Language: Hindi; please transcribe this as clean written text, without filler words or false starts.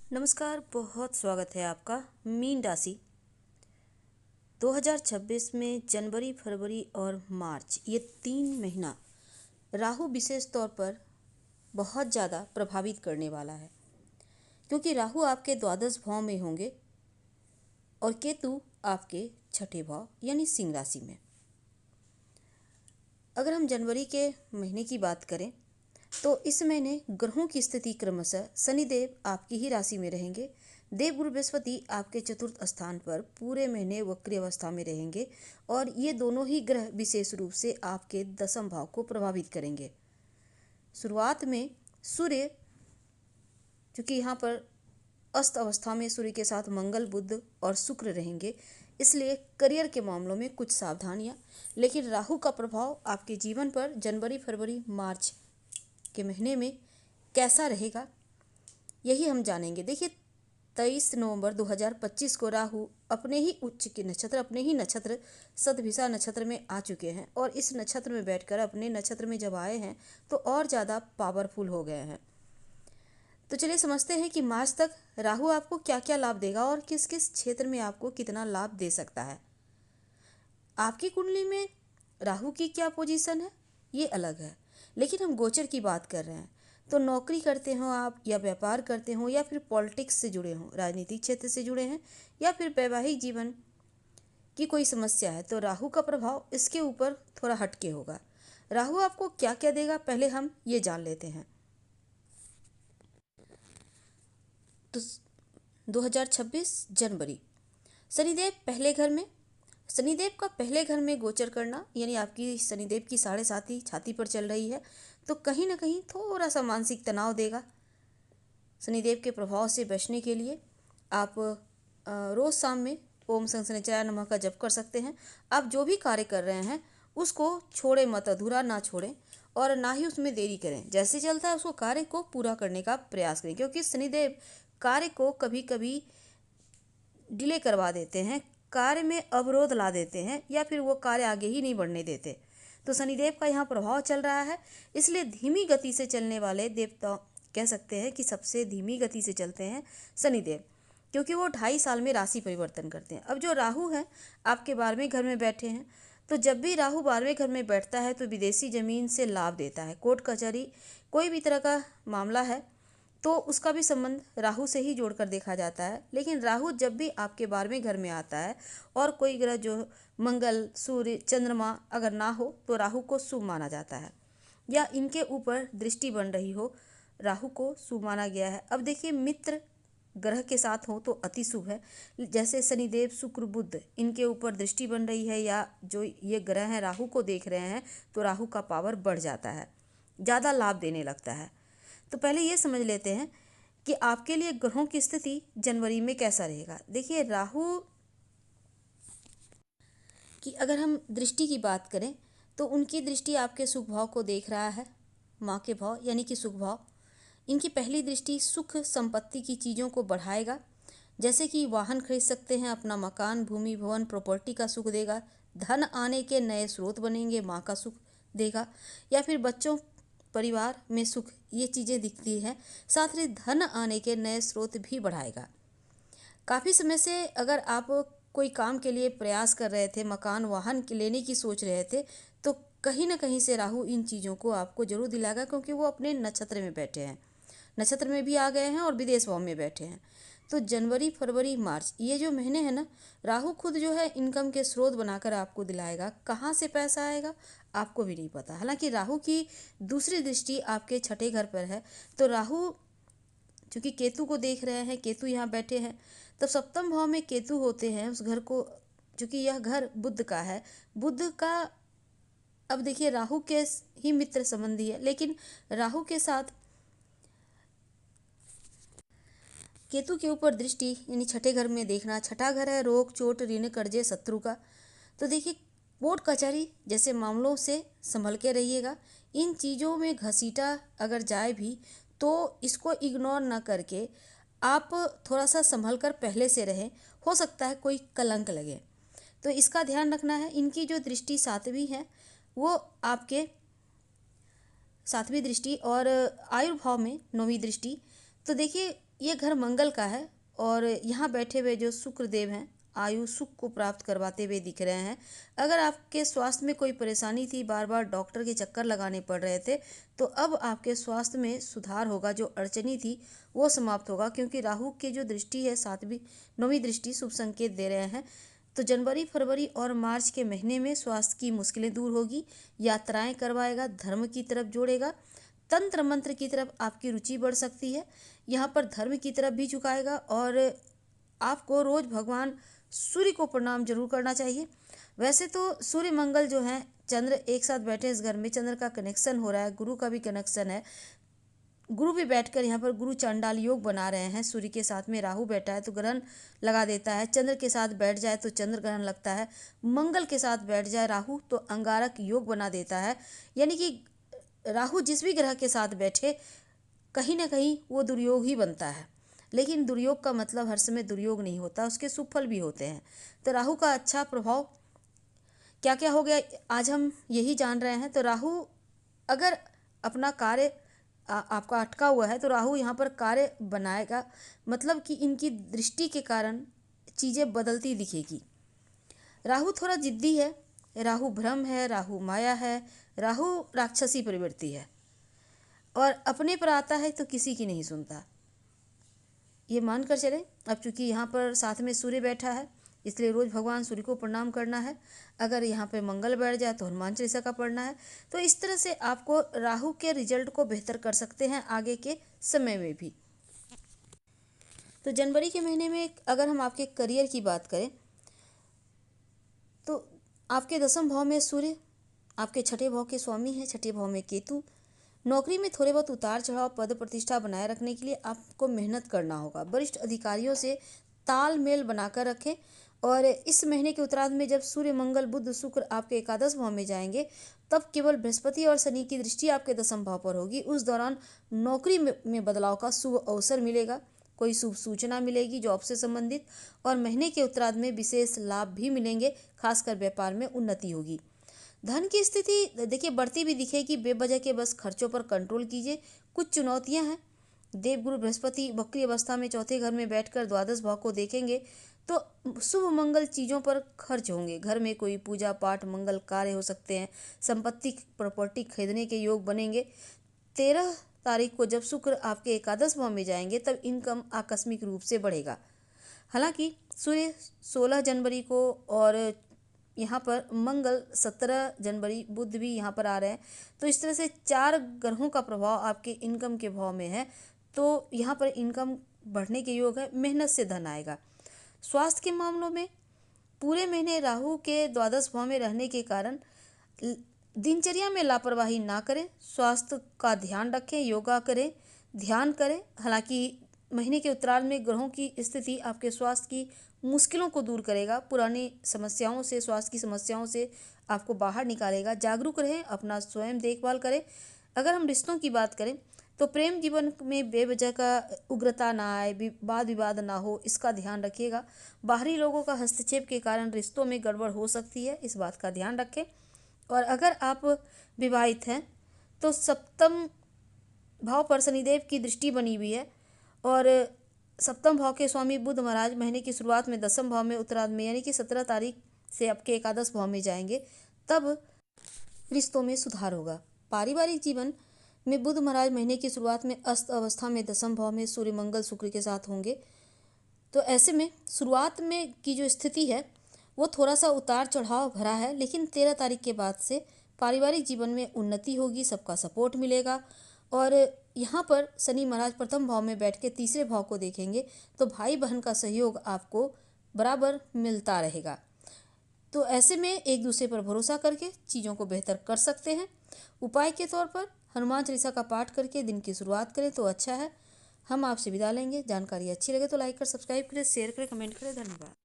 नमस्कार, बहुत स्वागत है आपका। मीन राशि 2026 में जनवरी, फरवरी और मार्च ये 3 महीना राहु विशेष तौर पर बहुत ज़्यादा प्रभावित करने वाला है, क्योंकि राहु आपके द्वादश भाव में होंगे और केतु आपके छठे भाव यानी सिंह राशि में। अगर हम जनवरी के महीने की बात करें तो इस महीने ग्रहों की स्थिति क्रमशः शनिदेव आपकी ही राशि में रहेंगे। देवगुरु बृहस्पति आपके चतुर्थ स्थान पर पूरे महीने वक्री अवस्था में रहेंगे और ये दोनों ही ग्रह विशेष रूप से आपके दसम भाव को प्रभावित करेंगे। शुरुआत में सूर्य, चूँकि यहाँ पर अस्त अवस्था में सूर्य के साथ मंगल, बुध और शुक्र रहेंगे, इसलिए करियर के मामलों में कुछ सावधानियाँ। लेकिन राहु का प्रभाव आपके जीवन पर जनवरी, फरवरी, मार्च के महीने में कैसा रहेगा, यही हम जानेंगे। देखिए, 23 नवंबर 2025 को राहु अपने ही उच्च के नक्षत्र, अपने ही नक्षत्र शतभिषा नक्षत्र में आ चुके हैं और इस नक्षत्र में बैठकर अपने नक्षत्र में जब आए हैं तो और ज़्यादा पावरफुल हो गए हैं। तो चलिए समझते हैं कि मार्च तक राहु आपको क्या क्या लाभ देगा और किस किस क्षेत्र में आपको कितना लाभ दे सकता है। आपकी कुंडली में राहु की क्या पोजीशन है ये अलग है, लेकिन हम गोचर की बात कर रहे हैं। तो नौकरी करते हो आप, या व्यापार करते हो, या फिर पॉलिटिक्स से जुड़े हों, राजनीतिक क्षेत्र से जुड़े हैं, या फिर वैवाहिक जीवन की कोई समस्या है, तो राहु का प्रभाव इसके ऊपर थोड़ा हटके होगा। राहु आपको क्या क्या देगा पहले हम ये जान लेते हैं। तो 2026 जनवरी, शनिदेव पहले घर में, शनिदेव का पहले घर में गोचर करना यानी आपकी शनिदेव की 7.5 छाती पर चल रही है, तो कहीं ना कहीं थोड़ा सा मानसिक तनाव देगा। शनिदेव के प्रभाव से बचने के लिए आप रोज़ शाम में ओम शनिश्चराय नमः का जप कर सकते हैं। आप जो भी कार्य कर रहे हैं उसको छोड़े मत, अधूरा ना छोड़ें और ना ही उसमें देरी करें। जैसे चलता है उसको कार्य को पूरा करने का प्रयास करें, क्योंकि शनिदेव कार्य को कभी कभी डिले करवा देते हैं, कार्य में अवरोध ला देते हैं, या फिर वो कार्य आगे ही नहीं बढ़ने देते। तो शनिदेव का यहाँ प्रभाव चल रहा है, इसलिए धीमी गति से चलने वाले देवता कह सकते हैं कि सबसे धीमी गति से चलते हैं शनिदेव, क्योंकि वो 2.5 साल में राशि परिवर्तन करते हैं। अब जो राहु है आपके 12वें घर में बैठे हैं, तो जब भी राहु 12वें घर में बैठता है तो विदेशी ज़मीन से लाभ देता है। कोर्ट कचहरी कोई भी तरह का मामला है तो उसका भी संबंध राहु से ही जोड़कर देखा जाता है। लेकिन राहु जब भी आपके 12वें घर में आता है और कोई ग्रह जो मंगल, सूर्य, चंद्रमा अगर ना हो तो राहु को शुभ माना जाता है, या इनके ऊपर दृष्टि बन रही हो, राहु को शुभ माना गया है। अब देखिए, मित्र ग्रह के साथ हो तो अति शुभ है। जैसे शनिदेव, शुक्र, बुध इनके ऊपर दृष्टि बन रही है, या जो ये ग्रह हैं राहु को देख रहे हैं, तो राहु का पावर बढ़ जाता है, ज़्यादा लाभ देने लगता है। तो पहले ये समझ लेते हैं कि आपके लिए ग्रहों की स्थिति जनवरी में कैसा रहेगा। देखिए, राहु की अगर हम दृष्टि की बात करें तो उनकी दृष्टि आपके सुख भाव को देख रहा है, माँ के भाव यानी कि सुख भाव। इनकी पहली दृष्टि सुख संपत्ति की चीज़ों को बढ़ाएगा, जैसे कि वाहन खरीद सकते हैं, अपना मकान, भूमि, भवन, प्रॉपर्टी का सुख देगा। धन आने के नए स्रोत बनेंगे, माँ का सुख देगा। या फिर बच्चों, परिवार में सुख, ये चीज़ें दिखती हैं। साथ ही धन आने के नए स्रोत भी बढ़ाएगा। काफ़ी समय से अगर आप कोई काम के लिए प्रयास कर रहे थे, मकान, वाहन लेने की सोच रहे थे, तो कहीं ना कहीं से राहु इन चीज़ों को आपको जरूर दिलाएगा, क्योंकि वो अपने नक्षत्र में बैठे हैं, नक्षत्र में भी आ गए हैं और विदेश भाव में बैठे हैं। तो जनवरी, फरवरी, मार्च ये जो महीने हैं ना, राहु खुद जो है इनकम के स्रोत बनाकर आपको दिलाएगा। कहाँ से पैसा आएगा आपको भी नहीं पता। हालांकि राहु की दूसरी दृष्टि आपके छठे घर पर है, तो राहु चूँकि केतु को देख रहे हैं, केतु यहाँ बैठे हैं, तब सप्तम भाव में केतु होते हैं उस घर को, चूँकि यह घर बुध का है, बुध का अब देखिए राहु के ही मित्र संबंधी है, लेकिन राहु के साथ केतु के ऊपर दृष्टि यानी छठे घर में देखना। छठा घर है रोग, चोट, ऋण, कर्जे, शत्रु का। तो देखिए, कोर्ट कचहरी जैसे मामलों से संभल के रहिएगा। इन चीज़ों में घसीटा अगर जाए भी तो इसको इग्नोर ना करके आप थोड़ा सा संभल कर पहले से रहें, हो सकता है कोई कलंक लगे, तो इसका ध्यान रखना है। इनकी जो दृष्टि सातवीं है वो आपके सातवीं दृष्टि और आयुर्भाव में नौवीं दृष्टि। तो देखिए, ये घर मंगल का है और यहाँ बैठे हुए जो शुक्रदेव हैं आयु सुख को प्राप्त करवाते हुए दिख रहे हैं। अगर आपके स्वास्थ्य में कोई परेशानी थी, बार बार डॉक्टर के चक्कर लगाने पड़ रहे थे, तो अब आपके स्वास्थ्य में सुधार होगा। जो अड़चनी थी वो समाप्त होगा, क्योंकि राहु की जो दृष्टि है 9वीं दृष्टि शुभ संकेत दे रहे हैं। तो जनवरी, फरवरी और मार्च के महीने में स्वास्थ्य की मुश्किलें दूर होगी, यात्राएं करवाएगा, धर्म की तरफ जोड़ेगा, तंत्र मंत्र की तरफ आपकी रुचि बढ़ सकती है। यहाँ पर धर्म की तरफ भी झुकाएगा और आपको रोज भगवान सूर्य को प्रणाम जरूर करना चाहिए। वैसे तो सूर्य मंगल जो है चंद्र एक साथ बैठे इस घर में, चंद्र का कनेक्शन हो रहा है, गुरु का भी कनेक्शन है। गुरु भी बैठकर यहाँ पर गुरु चांडाल योग बना रहे हैं। सूर्य के साथ में राहु बैठा है तो ग्रहण लगा देता है, चंद्र के साथ बैठ जाए तो चंद्र ग्रहण लगता है, मंगल के साथ बैठ जाए राहु तो अंगारक योग बना देता है। यानी कि राहु जिस भी ग्रह के साथ बैठे कहीं ना कहीं वो दुर्योग ही बनता है। लेकिन दुर्योग का मतलब हर समय दुर्योग नहीं होता, उसके सुफल भी होते हैं। तो राहु का अच्छा प्रभाव क्या क्या हो गया आज हम यही जान रहे हैं। तो राहु अगर अपना कार्य आपका अटका हुआ है तो राहु यहाँ पर कार्य बनाएगा, मतलब कि इनकी दृष्टि के कारण चीज़ें बदलती दिखेगी। राहु थोड़ा जिद्दी है, राहु भ्रम है, राहु माया है, राहु राक्षसी प्रवृत्ति है और अपने पर आता है तो किसी की नहीं सुनता। ये मान कर चले। अब चूंकि यहाँ पर साथ में सूर्य बैठा है इसलिए रोज भगवान सूर्य को प्रणाम करना है। अगर यहाँ पे मंगल बैठ जाए तो हनुमान चालीसा का पढ़ना है। तो इस तरह से आपको राहु के रिजल्ट को बेहतर कर सकते हैं आगे के समय में भी। तो जनवरी के महीने में अगर हम आपके करियर की बात करें तो आपके 10वें भाव में सूर्य आपके 6ठे भाव के स्वामी हैं, 6ठे भाव में केतु। नौकरी में थोड़े बहुत उतार चढ़ाव, पद प्रतिष्ठा बनाए रखने के लिए आपको मेहनत करना होगा। वरिष्ठ अधिकारियों से तालमेल बनाकर रखें। और इस महीने के उत्तरार्ध में जब सूर्य, मंगल, बुध, शुक्र आपके 11वें भाव में जाएंगे तब केवल बृहस्पति और शनि की दृष्टि आपके 10वें भाव पर होगी। उस दौरान नौकरी में बदलाव का शुभ अवसर मिलेगा, कोई शुभ सूचना मिलेगी जॉब से संबंधित। और महीने के उत्तरार्ध में विशेष लाभ भी मिलेंगे, खासकर व्यापार में उन्नति होगी। धन की स्थिति देखिए बढ़ती भी दिखेगी, बेवजह के बस खर्चों पर कंट्रोल कीजिए। कुछ चुनौतियां हैं। देवगुरु बृहस्पति वक्री अवस्था में 4थे घर में बैठकर 12वें भाव को देखेंगे तो शुभ मंगल चीज़ों पर खर्च होंगे। घर में कोई पूजा पाठ, मंगल कार्य हो सकते हैं। संपत्ति, प्रॉपर्टी खरीदने के योग बनेंगे। 13 तारीख को जब शुक्र आपके 11वें भाव में जाएंगे तब इनकम आकस्मिक रूप से बढ़ेगा। हालांकि सूर्य 16 जनवरी को और यहाँ पर मंगल 17 जनवरी, बुध भी यहाँ पर आ रहे हैं। तो इस तरह से 4 ग्रहों का प्रभाव आपके इनकम के भाव में है। तो यहाँ पर इनकम बढ़ने के योग है, मेहनत से धन आएगा। स्वास्थ्य के मामलों में पूरे महीने राहु के 12वें भाव में रहने के कारण दिनचर्या में लापरवाही ना करें, स्वास्थ्य का ध्यान रखें, योगा करें, ध्यान करें। हालांकि महीने के उत्तरार्ध में ग्रहों की स्थिति आपके स्वास्थ्य की मुश्किलों को दूर करेगा, पुरानी समस्याओं से, स्वास्थ्य की समस्याओं से आपको बाहर निकालेगा। जागरूक रहें, अपना स्वयं देखभाल करें। अगर हम रिश्तों की बात करें तो प्रेम जीवन में बेवजह का उग्रता ना आए, वाद विवाद ना हो, इसका ध्यान रखिएगा। बाहरी लोगों का हस्तक्षेप के कारण रिश्तों में गड़बड़ हो सकती है, इस बात का ध्यान रखें। और अगर आप विवाहित हैं तो 7वें भाव पर शनिदेव की दृष्टि बनी हुई है और 7वें भाव के स्वामी बुध महाराज महीने की शुरुआत में 10वें भाव में उत्तरार्ध में यानी कि 17 तारीख से आपके 11वें भाव में जाएंगे, तब रिश्तों में सुधार होगा। पारिवारिक जीवन में बुध महाराज महीने की शुरुआत में अस्त अवस्था में 10वें भाव में सूर्य, मंगल, शुक्र के साथ होंगे। तो ऐसे में शुरुआत में की जो स्थिति है वो थोड़ा सा उतार चढ़ाव भरा है, लेकिन 13 तारीख के बाद से पारिवारिक जीवन में उन्नति होगी, सबका सपोर्ट मिलेगा। और यहाँ पर शनि महाराज प्रथम भाव में बैठ के 3रे भाव को देखेंगे तो भाई बहन का सहयोग आपको बराबर मिलता रहेगा। तो ऐसे में एक दूसरे पर भरोसा करके चीज़ों को बेहतर कर सकते हैं। उपाय के तौर पर हनुमान चालीसा का पाठ करके दिन की शुरुआत करें तो अच्छा है। हम आपसे विदा लेंगे। जानकारी अच्छी लगे तो लाइक कर, सब्सक्राइब करें, शेयर करें, कमेंट करें। धन्यवाद।